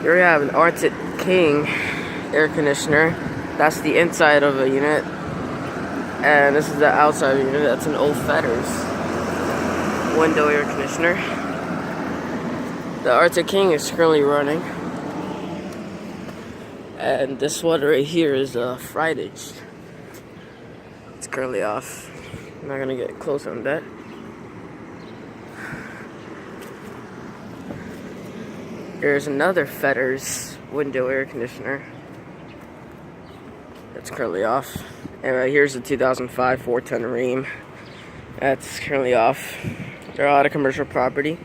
Here we have an Arctic King air conditioner. That's the inside of a unit. And this is the outside unit. That's an old Fetters window air conditioner. The Arctic King is currently running. And this one right here is Friedage. It's currently off. I'm not gonna get close on that. There's another Fetters window air conditioner. That's currently off. And right here's the 2005 410 Rheem. That's currently off. They're out of commercial property.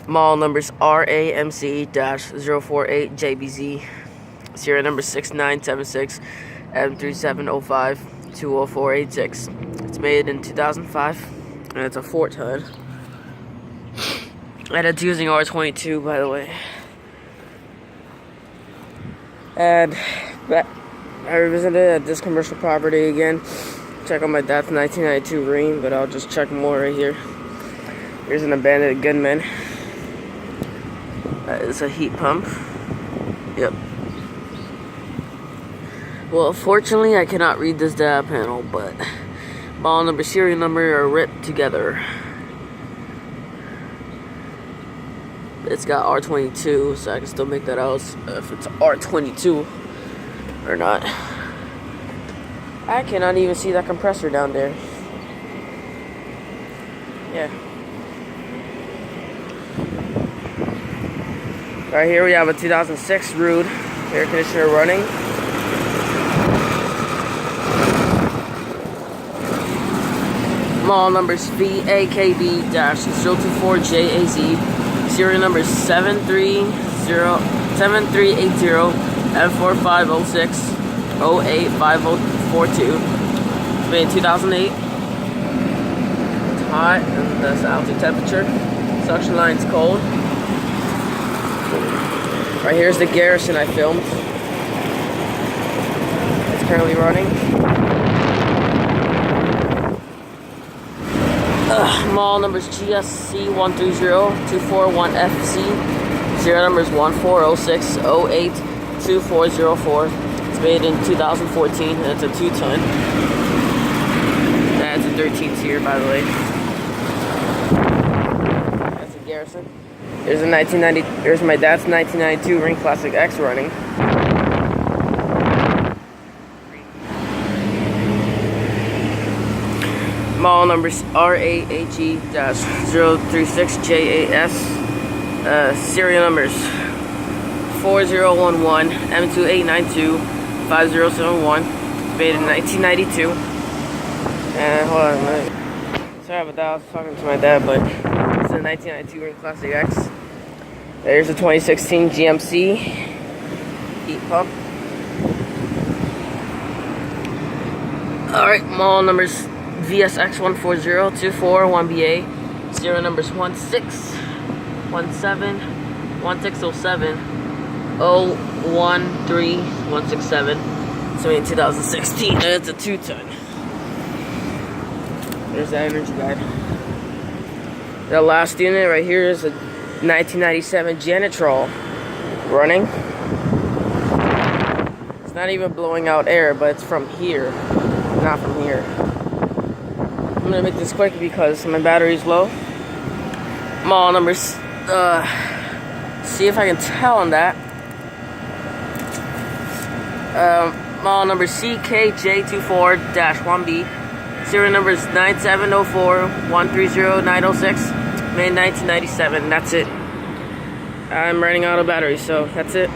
Model numbers RAMC-048JBZ. Serial number 6976 M3705 20486. It's made in 2005 and it's a 410. And it's using R22, by the way. And I revisited at this commercial property again. Check out my dad's 1992 Rheem, but I'll just check more right here. Here's an abandoned Goodman. That is a heat pump. Yep. Well, fortunately, I cannot read this data panel, but model number, serial number are ripped together. It's got R22, so I can still make that out if it's R22 or not. I cannot even see that compressor down there. Yeah. Right here we have a 2006 Rude air conditioner running. Model numbers VAKB-024JAZ. Serial number 7380 M4506 085042. Made in 2008. It's hot and that's altitude temperature. Suction line's cold. Right here's the Garrison I filmed. It's currently running. Model numbers GSC130241FC. Serial numbers 1406082404. It's made in 2014 and it's a 2-ton. That's a 13 seer, by the way. That's a Garrison. There's a 1990. There's my dad's 1992 Ring Classic X running. Model numbers RAHE-036JAS. Serial numbers 4011 M2892 5071. Made in 1992. And hold on a minute. Sorry about that. I was talking to my dad, but it's a 1992 Ring Classic X. There's a 2016 GMC heat pump. Alright, model numbers VSX140241BA. Serial numbers 1617 1607 013167. It's made in 2016 and it's a 2-ton. There's the energy guide. The last unit right here is a 1997 Janitrol running. It's not even blowing out air, but it's from here, not from here. I'm gonna make this quick because my battery's low. Model numbers, see if I can tell on that. Model number CKJ24-1B. Serial numbers 9704130906. Made in 1997. That's it. I'm running out of battery, so that's it.